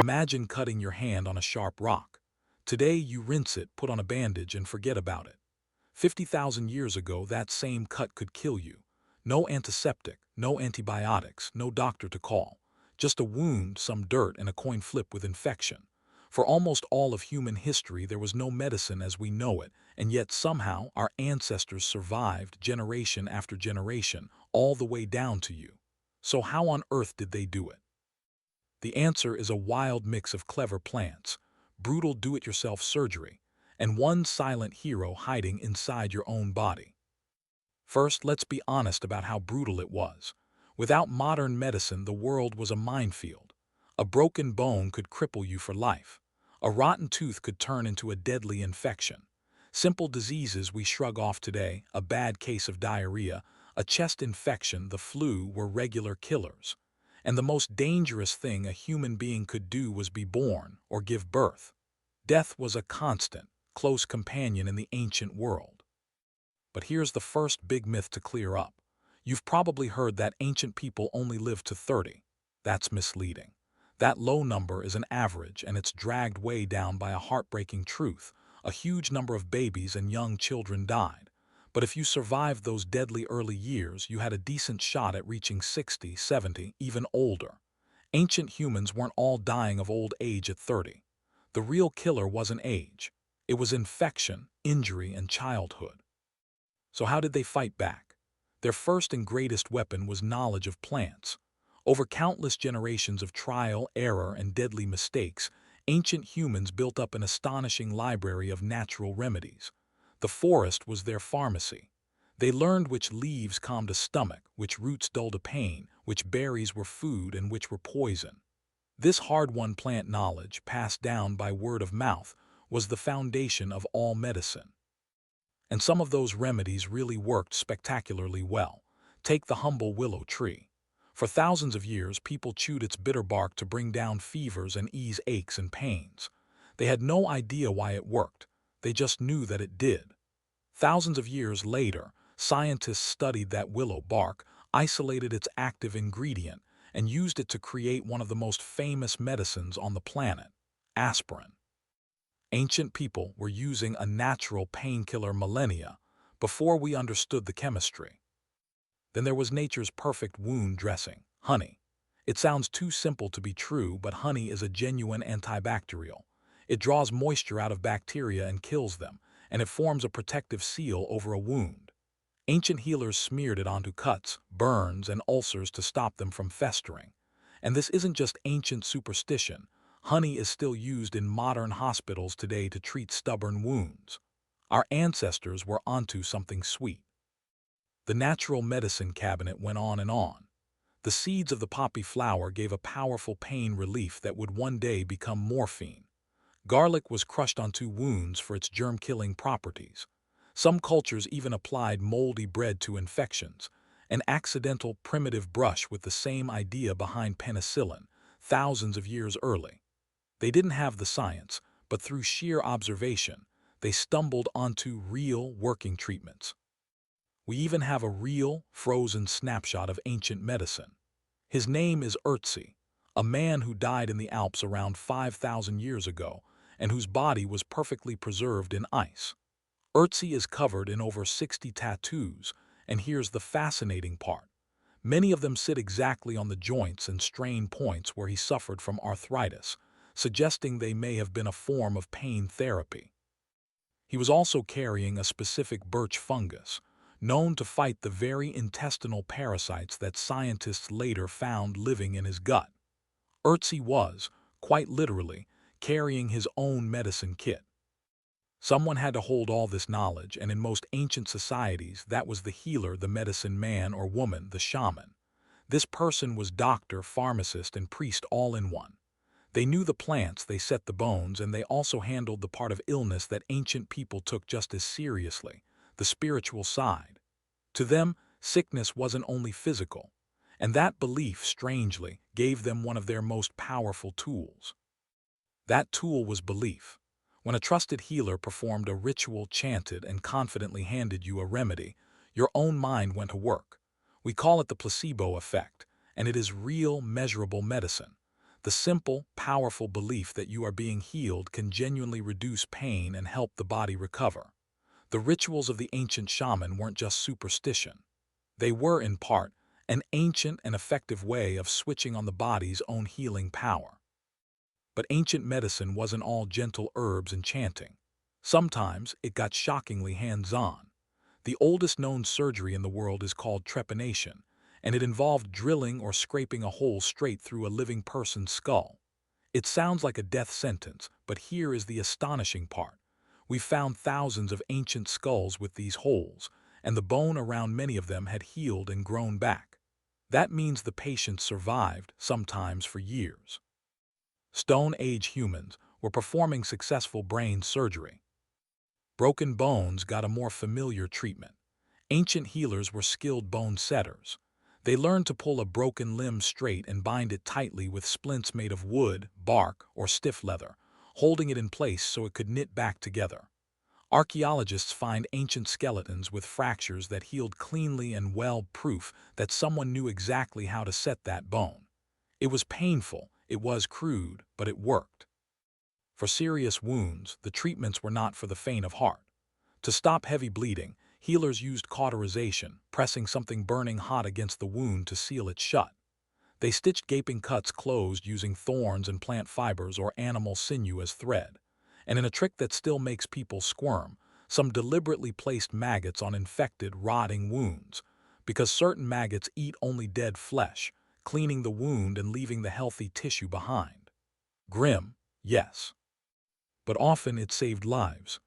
Imagine cutting your hand on a sharp rock. Today you rinse it, put on a bandage, and forget about it. 50,000 years ago, that same cut could kill you. No antiseptic, no antibiotics, no doctor to call. Just a wound, some dirt, and a coin flip with infection. For almost all of human history, there was no medicine as we know it, and yet somehow our ancestors survived generation after generation, all the way down to you. So how on earth did they do it? The answer is a wild mix of clever plants, brutal do-it-yourself surgery, and one silent hero hiding inside your own body. First, let's be honest about how brutal it was. Without modern medicine, the world was a minefield. A broken bone could cripple you for life. A rotten tooth could turn into a deadly infection. Simple diseases we shrug off today, a bad case of diarrhea, a chest infection, the flu, were regular killers. And the most dangerous thing a human being could do was be born or give birth. Death was a constant, close companion in the ancient world. But here's the first big myth to clear up. You've probably heard that ancient people only lived to 30. That's misleading. That low number is an average, and it's dragged way down by a heartbreaking truth. A huge number of babies and young children died. But if you survived those deadly early years, you had a decent shot at reaching 60, 70, even older. Ancient humans weren't all dying of old age at 30. The real killer wasn't age. It was infection, injury, and childhood. So how did they fight back? Their first and greatest weapon was knowledge of plants. Over countless generations of trial, error, and deadly mistakes, ancient humans built up an astonishing library of natural remedies. The forest was their pharmacy. They learned which leaves calmed a stomach, which roots dulled a pain, which berries were food, and which were poison. This hard-won plant knowledge, passed down by word of mouth, was the foundation of all medicine. And some of those remedies really worked spectacularly well. Take the humble willow tree. For thousands of years, people chewed its bitter bark to bring down fevers and ease aches and pains. They had no idea why it worked. They just knew that it did. Thousands of years later, scientists studied that willow bark, isolated its active ingredient, and used it to create one of the most famous medicines on the planet, aspirin. Ancient people were using a natural painkiller millennia before we understood the chemistry. Then there was nature's perfect wound dressing, honey. It sounds too simple to be true, but honey is a genuine antibacterial. It draws moisture out of bacteria and kills them, and it forms a protective seal over a wound. Ancient healers smeared it onto cuts, burns, and ulcers to stop them from festering. And this isn't just ancient superstition. Honey is still used in modern hospitals today to treat stubborn wounds. Our ancestors were onto something sweet. The natural medicine cabinet went on and on. The seeds of the poppy flower gave a powerful pain relief that would one day become morphine. Garlic was crushed onto wounds for its germ-killing properties. Some cultures even applied moldy bread to infections, an accidental primitive brush with the same idea behind penicillin, thousands of years early. They didn't have the science, but through sheer observation, they stumbled onto real working treatments. We even have a real, frozen snapshot of ancient medicine. His name is Ötzi, a man who died in the Alps around 5,000 years ago and whose body was perfectly preserved in ice. Ötzi is covered in over 60 tattoos, and here's the fascinating part. Many of them sit exactly on the joints and strain points where he suffered from arthritis, suggesting they may have been a form of pain therapy. He was also carrying a specific birch fungus, known to fight the very intestinal parasites that scientists later found living in his gut. Ötzi was, quite literally, carrying his own medicine kit. Someone had to hold all this knowledge, and in most ancient societies, that was the healer, the medicine man or woman, the shaman. This person was doctor, pharmacist, and priest all in one. They knew the plants, they set the bones, and they also handled the part of illness that ancient people took just as seriously, the spiritual side. To them, sickness wasn't only physical, and that belief, strangely, gave them one of their most powerful tools. That tool was belief. When a trusted healer performed a ritual, chanted, and confidently handed you a remedy, your own mind went to work. We call it the placebo effect, and it is real, measurable medicine. The simple, powerful belief that you are being healed can genuinely reduce pain and help the body recover. The rituals of the ancient shaman weren't just superstition. They were, in part, an ancient and effective way of switching on the body's own healing power. But ancient medicine wasn't all gentle herbs and chanting. Sometimes it got shockingly hands-on. The oldest known surgery in the world is called trepanation, and it involved drilling or scraping a hole straight through a living person's skull. It sounds like a death sentence, but here is the astonishing part. We found thousands of ancient skulls with these holes, and the bone around many of them had healed and grown back. That means the patients survived, sometimes for years. Stone Age humans were performing successful brain surgery. Broken bones got a more familiar treatment. Ancient healers were skilled bone setters. They learned to pull a broken limb straight and bind it tightly with splints made of wood, bark, or stiff leather, holding it in place so it could knit back together. Archaeologists find ancient skeletons with fractures that healed cleanly and well, proof that someone knew exactly how to set that bone. It was painful, it was crude, but it worked. For serious wounds, the treatments were not for the faint of heart. To stop heavy bleeding, healers used cauterization, pressing something burning hot against the wound to seal it shut. They stitched gaping cuts closed using thorns and plant fibers or animal sinew as thread. And in a trick that still makes people squirm, some deliberately placed maggots on infected, rotting wounds, because certain maggots eat only dead flesh, cleaning the wound and leaving the healthy tissue behind. Grim, yes. But often it saved lives.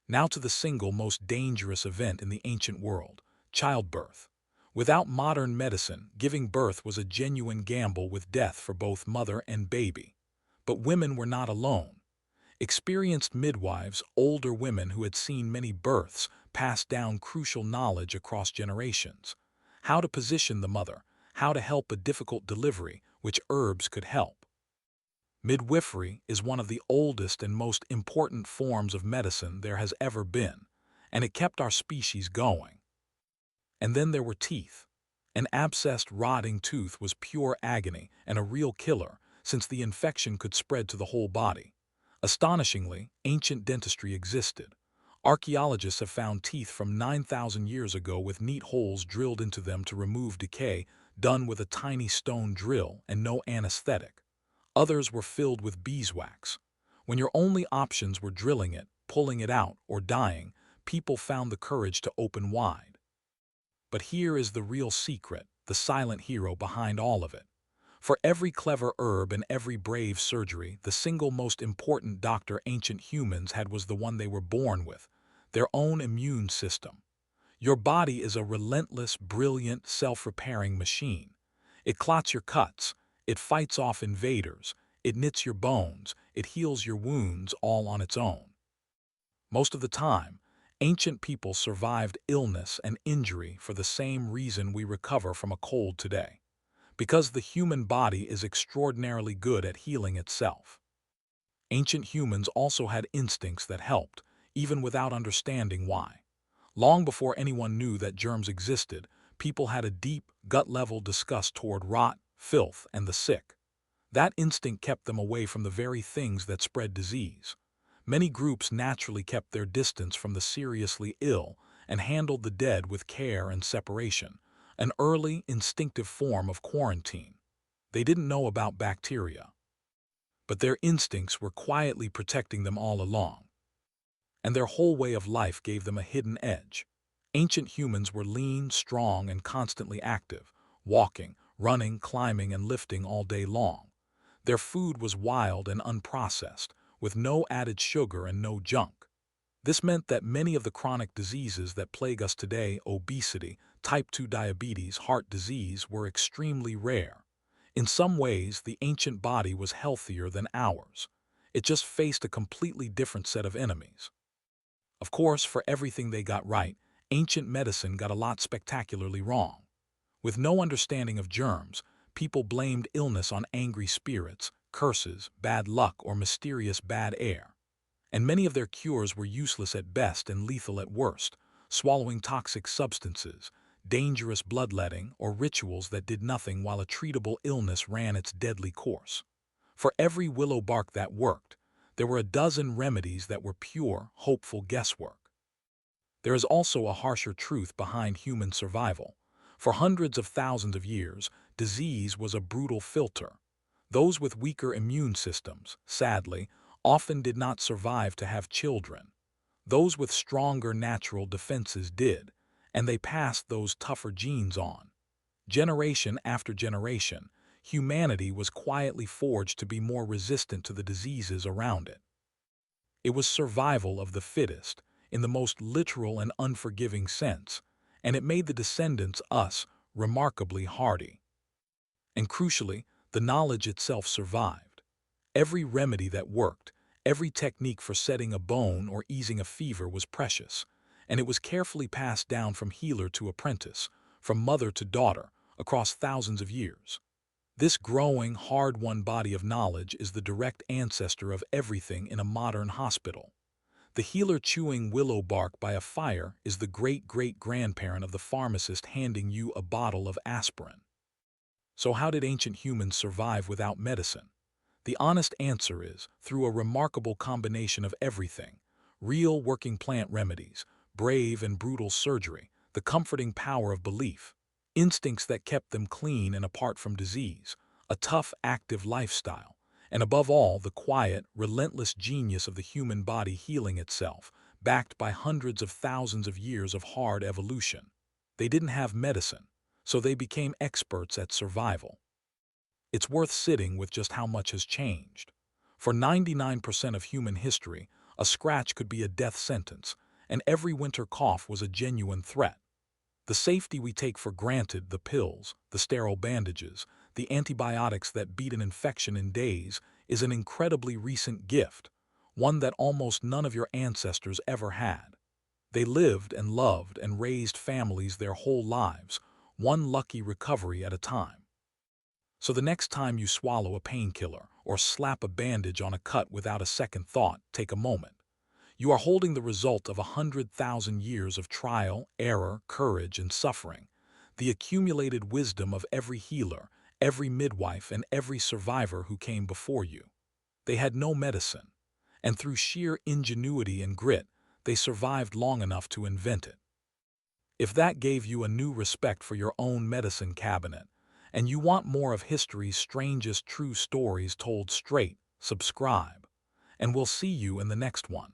Now to the single most dangerous event in the ancient world, childbirth. Without modern medicine, giving birth was a genuine gamble with death for both mother and baby. But women were not alone. Experienced midwives, older women who had seen many births, passed down crucial knowledge across generations. How to position the mother, how to help a difficult delivery, which herbs could help. Midwifery is one of the oldest and most important forms of medicine there has ever been, and it kept our species going. And then there were teeth. An abscessed, rotting tooth was pure agony and a real killer, since the infection could spread to the whole body. Astonishingly, ancient dentistry existed. Archaeologists have found teeth from 9,000 years ago with neat holes drilled into them to remove decay, done with a tiny stone drill and no anesthetic. Others were filled with beeswax. When your only options were drilling it, pulling it out, or dying, people found the courage to open wide. But here is the real secret, the silent hero behind all of it. For every clever herb and every brave surgery, the single most important doctor ancient humans had was the one they were born with, their own immune system. Your body is a relentless, brilliant, self-repairing machine. It clots your cuts, it fights off invaders, it knits your bones, it heals your wounds all on its own. Most of the time, ancient people survived illness and injury for the same reason we recover from a cold today. Because the human body is extraordinarily good at healing itself. Ancient humans also had instincts that helped, even without understanding why. Long before anyone knew that germs existed, people had a deep, gut-level disgust toward rot, filth, and the sick. That instinct kept them away from the very things that spread disease. Many groups naturally kept their distance from the seriously ill and handled the dead with care and separation, an early, instinctive form of quarantine. They didn't know about bacteria, but their instincts were quietly protecting them all along. And their whole way of life gave them a hidden edge. Ancient humans were lean, strong, and constantly active, walking, running, climbing, and lifting all day long. Their food was wild and unprocessed, with no added sugar and no junk. This meant that many of the chronic diseases that plague us today, obesity, type 2 diabetes, heart disease, were extremely rare. In some ways, the ancient body was healthier than ours. It just faced a completely different set of enemies. Of course, for everything they got right, ancient medicine got a lot spectacularly wrong. With no understanding of germs, people blamed illness on angry spirits, curses, bad luck, or mysterious bad air. And many of their cures were useless at best and lethal at worst, swallowing toxic substances, dangerous bloodletting, or rituals that did nothing while a treatable illness ran its deadly course. For every willow bark that worked, there were a dozen remedies that were pure, hopeful guesswork. There is also a harsher truth behind human survival. For hundreds of thousands of years, disease was a brutal filter. Those with weaker immune systems, sadly, often did not survive to have children. Those with stronger natural defenses did, and they passed those tougher genes on. Generation after generation, humanity was quietly forged to be more resistant to the diseases around it. It was survival of the fittest, in the most literal and unforgiving sense, and it made the descendants, us, remarkably hardy. And crucially, the knowledge itself survived. Every remedy that worked, every technique for setting a bone or easing a fever was precious, and it was carefully passed down from healer to apprentice, from mother to daughter, across thousands of years. This growing, hard-won body of knowledge is the direct ancestor of everything in a modern hospital. The healer chewing willow bark by a fire is the great-great-grandparent of the pharmacist handing you a bottle of aspirin. So how did ancient humans survive without medicine? The honest answer is through a remarkable combination of everything: real working plant remedies, brave and brutal surgery, the comforting power of belief, instincts that kept them clean and apart from disease, a tough, active lifestyle, and above all, the quiet, relentless genius of the human body healing itself, backed by hundreds of thousands of years of hard evolution. They didn't have medicine, so they became experts at survival. It's worth sitting with just how much has changed. For 99% of human history, a scratch could be a death sentence, and every winter cough was a genuine threat. The safety we take for granted, the pills, the sterile bandages, the antibiotics that beat an infection in days, is an incredibly recent gift, one that almost none of your ancestors ever had. They lived and loved and raised families their whole lives, one lucky recovery at a time. So the next time you swallow a painkiller or slap a bandage on a cut without a second thought, take a moment. You are holding the result of 100,000 years of trial, error, courage, and suffering, the accumulated wisdom of every healer, every midwife, and every survivor who came before you. They had no medicine, and through sheer ingenuity and grit, they survived long enough to invent it. If that gave you a new respect for your own medicine cabinet, and you want more of history's strangest true stories told straight, subscribe, and we'll see you in the next one.